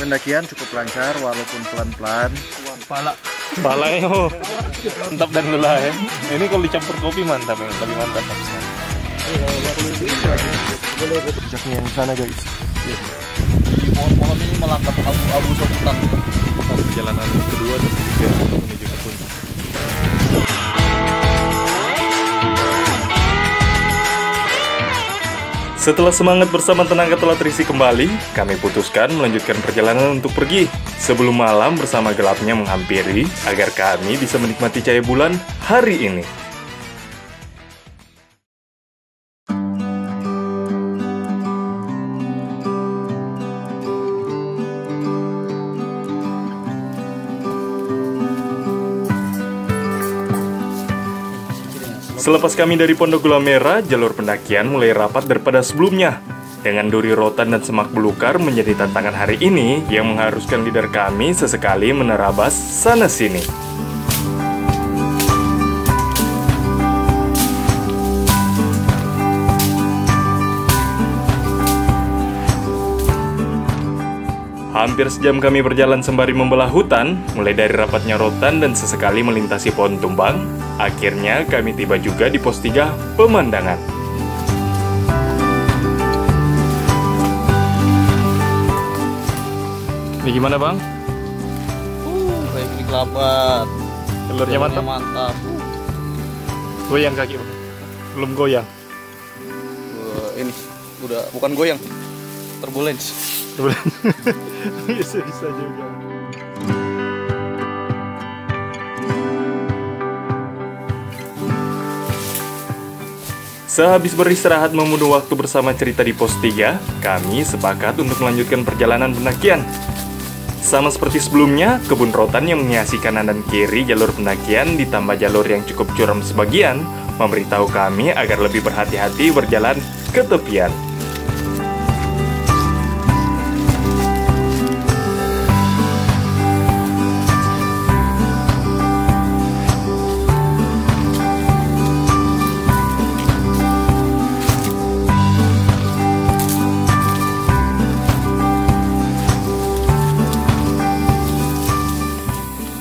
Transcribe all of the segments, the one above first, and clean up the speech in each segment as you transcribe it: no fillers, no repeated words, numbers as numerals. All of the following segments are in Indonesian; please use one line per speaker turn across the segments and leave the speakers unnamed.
Pendakian cukup lancar walaupun pelan-pelan.
Palanya mantap dan lelah ya. Ini kalau dicampur kopi mantap ya, lebih mantap. Puncaknya yang sana guys.
Pohon-pohon ini melangkap abu-abu seputar.
Perjalanan kedua dan ketiga menuju ke puncak. Setelah semangat bersama tenaga telah terisi kembali, kami putuskan melanjutkan perjalanan untuk pergi. Sebelum malam bersama gelapnya menghampiri, agar kami bisa menikmati cahaya bulan hari ini. Selepas kami dari Pondok Gula Merah, jalur pendakian mulai rapat daripada sebelumnya. Dengan duri rotan dan semak belukar menjadi tantangan hari ini yang mengharuskan leader kami sesekali menerabas sana-sini. Hampir sejam kami berjalan sembari membelah hutan, mulai dari rapatnya rotan dan sesekali melintasi pohon tumbang. Akhirnya kami tiba juga di pos 3 pemandangan. Ini gimana bang?
Kayak gini kelabat.
Telurnya mantap?
Mantap.
Goyang kaki bang? Belum goyang?
Ini udah bukan goyang, turbulence.
Bisa juga. Sehabis beristirahat memenuhi waktu bersama cerita di pos 3, kami sepakat untuk melanjutkan perjalanan pendakian. Sama seperti sebelumnya, kebun rotan yang menghiasi kanan dan kiri jalur pendakian ditambah jalur yang cukup curam sebagian, memberitahu kami agar lebih berhati-hati berjalan ke tepian.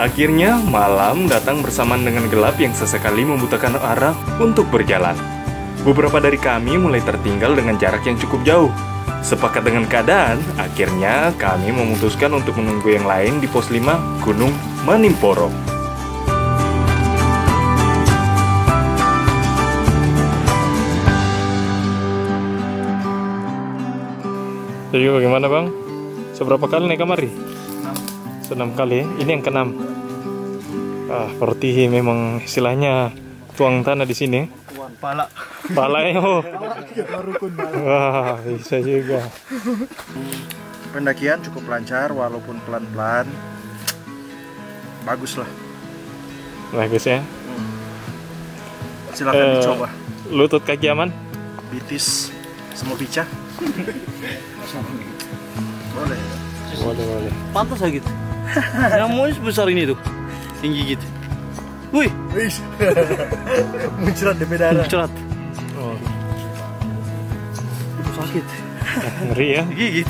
Akhirnya, malam datang bersamaan dengan gelap yang sesekali membutakan arah untuk berjalan. Beberapa dari kami mulai tertinggal dengan jarak yang cukup jauh. Sepakat dengan keadaan, akhirnya kami memutuskan untuk menunggu yang lain di pos 5 Gunung Manimporo. Jadi bagaimana bang? Seberapa kali naik kamari? 6 kali ya? Ini yang ke-6. Berarti memang istilahnya tuang tanah di sini. Palanya. Wah, bisa juga.
Pendakian cukup lancar walaupun pelan-pelan. Bagus lah.
Bagus ya.
Silakan dicoba.
Lutut kaki aman?
Bitis semua picah. Boleh.
Boleh.
Pantas lah gitu. Nyamuknya sebesar ini tuh, tinggi gitu. Wih,
Muncrat di darah.
muncrat.
Oh,
Sakit.
ngeri ya.
Gigit.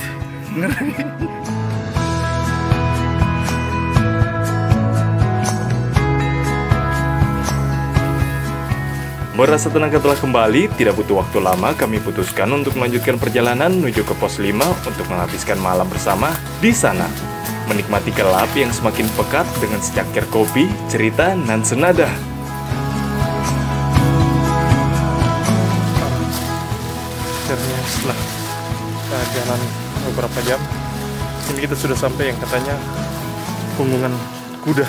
Merasa tenaga telah kembali, tidak butuh waktu lama kami putuskan untuk melanjutkan perjalanan menuju ke pos 5 untuk menghabiskan malam bersama di sana. Menikmati gelap yang semakin pekat dengan secangkir kopi, cerita, dan senada. Akhirnya setelah jalan beberapa jam, ini kita sudah sampai yang katanya punggungan kuda.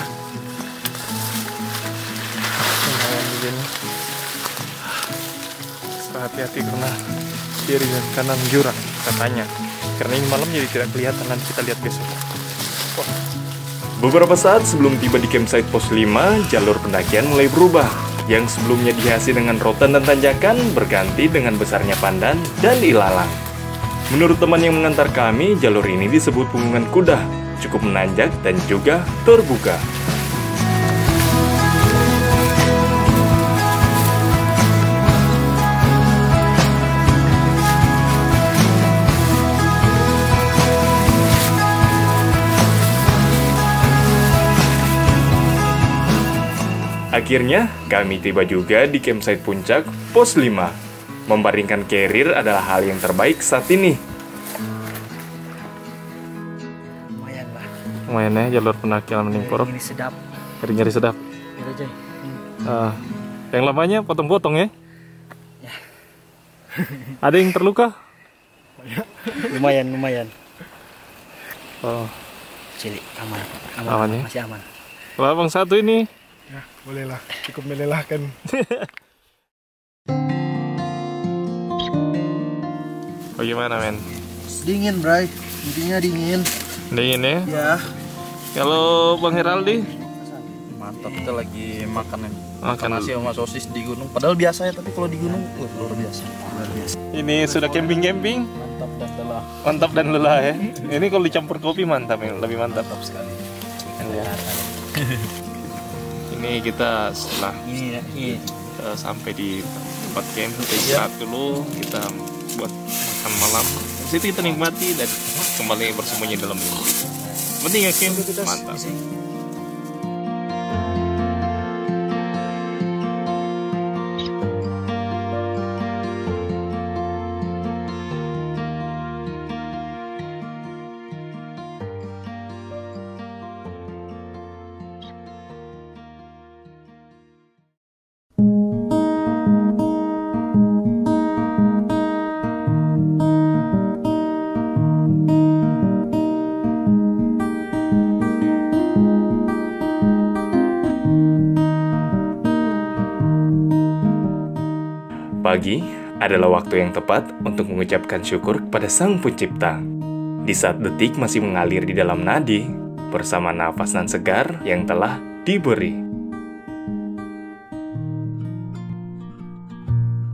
Lumayan begini. Hati-hati karena kiri dan kanan jurang katanya. Karena ini malam jadi tidak kelihatan, nanti kita lihat besok. Beberapa saat sebelum tiba di campsite pos 5, jalur pendakian mulai berubah. Yang sebelumnya dihiasi dengan rotan dan tanjakan berganti dengan besarnya pandan dan ilalang. Menurut teman yang mengantar kami, jalur ini disebut punggungan kuda, cukup menanjak dan juga terbuka. Akhirnya, kami tiba juga di campsite puncak pos 5. Membaringkan carrier adalah hal yang terbaik saat ini.
Lumayan lah.
Lumayan ya jalur pendakian Menimporok.
Ini sedap.
Nyari sedap.
Ini aja.
Yang lamanya potong-potong ya? Ada yang terluka?
Lumayan.
Oh,
Cilik, aman
ya?
Masih aman.
kalau abang satu ini?
Ya, bolehlah. Cukup melelahkan.
Bagaimana men?
Dingin, Bray. Intinya dingin.
Dingin ya?
Ya.
Kalau Bang Heraldi?
Mantap, kita lagi makan ini.
Makan
Nasi sama sosis di gunung. Padahal biasa ya, tapi kalau di gunung luar biasa.
Ini sudah camping-camping?
Mantap dan lelah.
Mantap dan lelah ya. Ini kalau dicampur kopi mantap ya, lebih mantap.
Mantap sekali.
Ya. Ini kita setelah
Ini.
sampai di tempat camp, kita istirahat dulu, kita buat makan malam. Di situ kita nikmati dan kembali bersembunyi dalam ini. Penting ya camp, mantap. Pagi adalah waktu yang tepat untuk mengucapkan syukur kepada Sang Pencipta. Di saat detik masih mengalir di dalam nadi, bersama nafas nan segar yang telah diberi.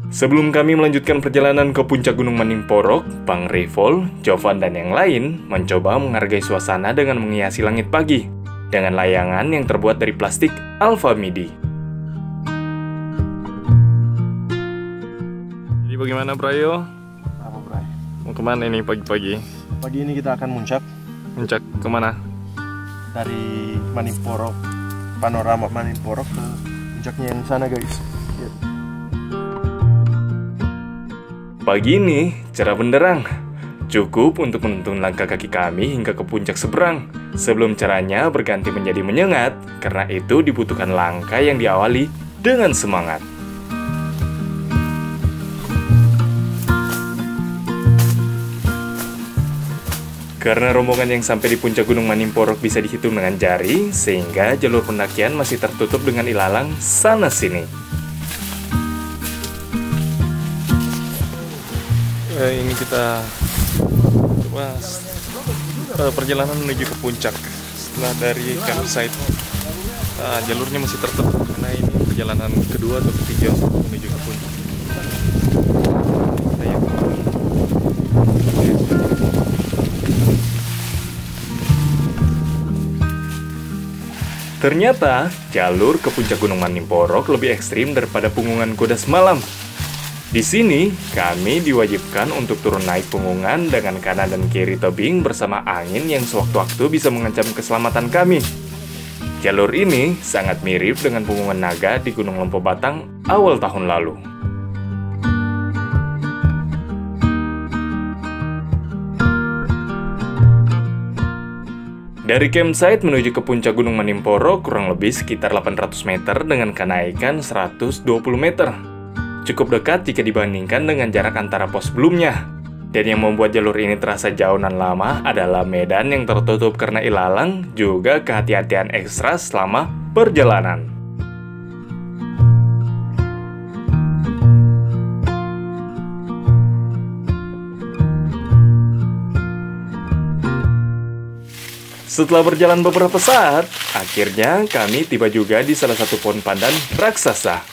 Sebelum kami melanjutkan perjalanan ke puncak Gunung Menimporok, Bang Revol, Jovan, dan yang lain mencoba menghargai suasana dengan menghiasi langit pagi dengan layangan yang terbuat dari plastik Alpha Midi. Bagaimana Brayo?
Apa, Bray?
Mau kemana ini pagi-pagi?
Pagi ini kita akan muncak
Puncak kemana?
dari Menimporok, panorama Menimporok ke puncaknya yang sana, guys. Lihat.
Pagi ini cerah benderang. Cukup untuk menuntun langkah kaki kami hingga ke puncak seberang. Sebelum cerahnya berganti menjadi menyengat, karena itu dibutuhkan langkah yang diawali dengan semangat. Karena rombongan yang sampai di puncak Gunung Menimporok bisa dihitung dengan jari, sehingga jalur pendakian masih tertutup dengan ilalang sana-sini. Ini kita coba perjalanan menuju ke puncak. Setelah dari campsite, jalurnya masih tertutup karena ini perjalanan kedua atau ketiga menuju ke puncak. Ternyata, jalur ke puncak Gunung Menimporok lebih ekstrim daripada punggungan kuda semalam. Di sini, kami diwajibkan untuk turun naik punggungan dengan kanan dan kiri tebing bersama angin yang sewaktu-waktu bisa mengancam keselamatan kami. Jalur ini sangat mirip dengan punggungan naga di Gunung Lempo Batang awal tahun lalu. Dari campsite menuju ke puncak Gunung Menimporok kurang lebih sekitar 800 meter dengan kenaikan 120 meter. Cukup dekat jika dibandingkan dengan jarak antara pos sebelumnya. Dan yang membuat jalur ini terasa jauh dan lama adalah medan yang tertutup karena ilalang, juga kehati-hatian ekstra selama perjalanan. Setelah berjalan beberapa saat, akhirnya kami tiba juga di salah satu pohon pandan raksasa.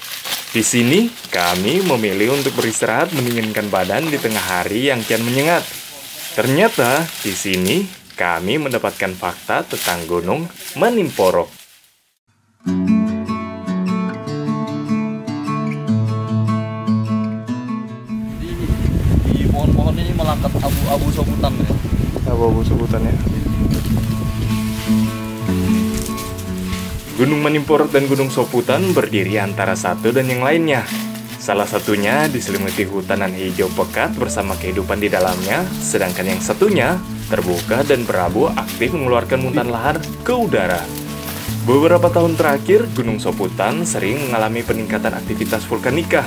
Di sini, kami memilih untuk beristirahat mendinginkan badan di tengah hari yang kian menyengat. Ternyata, di sini kami mendapatkan fakta tentang Gunung Menimporok.
Di pohon-pohon ini melangkap abu-abu sobutan ya.
Abu-abu sebutannya. Gunung Manimporok dan Gunung Soputan berdiri antara satu dan yang lainnya. Salah satunya diselimuti hutanan hijau pekat bersama kehidupan di dalamnya, sedangkan yang satunya terbuka dan berabu aktif mengeluarkan muntahan lahar ke udara. Beberapa tahun terakhir, Gunung Soputan sering mengalami peningkatan aktivitas vulkanika.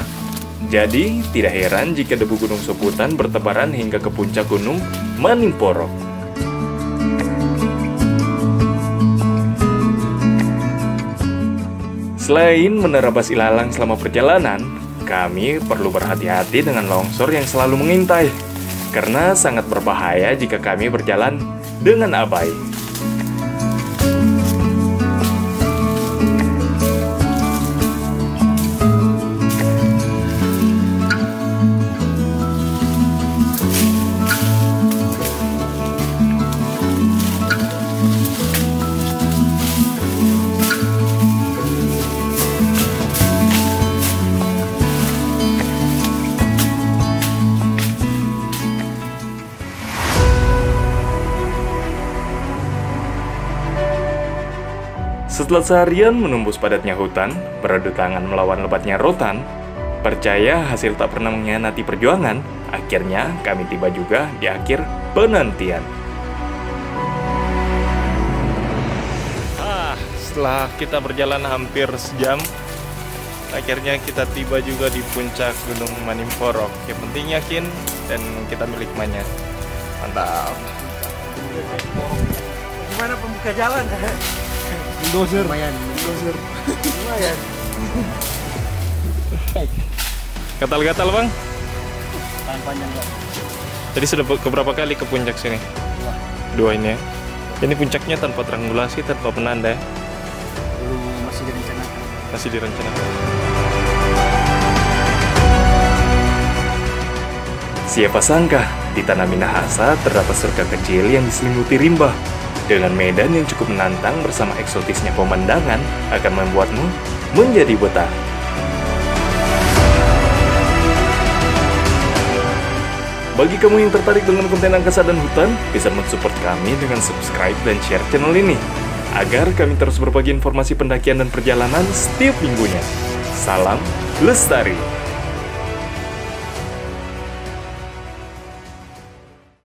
Jadi, tidak heran jika debu Gunung Soputan bertebaran hingga ke puncak Gunung Manimporok. Selain menerabas ilalang selama perjalanan, kami perlu berhati-hati dengan longsor yang selalu mengintai, karena sangat berbahaya jika kami berjalan dengan abai. Setelah seharian menembus padatnya hutan, beradu tangan melawan lebatnya rotan, percaya hasil tak pernah mengkhianati perjuangan, akhirnya kami tiba juga di akhir penantian. Setelah kita berjalan hampir sejam, akhirnya kita tiba juga di puncak Gunung Manimporok. Yang penting yakin dan kita ambil hikmahnya. Mantap.
Gimana pembuka jalan?
Dozer.
Lumayan.
Gatal-gatal bang?
Tahan panjang Bang.
Tadi sudah keberapa kali ke puncak sini? Dua ini ya. Ini puncaknya tanpa triangulasi, tanpa penanda ya?
Masih direncanakan.
Masih direncanakan. Siapa sangka, di Tanah Minahasa terdapat surga kecil yang diselimuti rimba. Dengan medan yang cukup menantang bersama eksotisnya pemandangan akan membuatmu menjadi betah. Bagi kamu yang tertarik dengan konten angkasa dan hutan, bisa mensupport kami dengan subscribe dan share channel ini, agar kami terus berbagi informasi pendakian dan perjalanan setiap minggunya. Salam Lestari!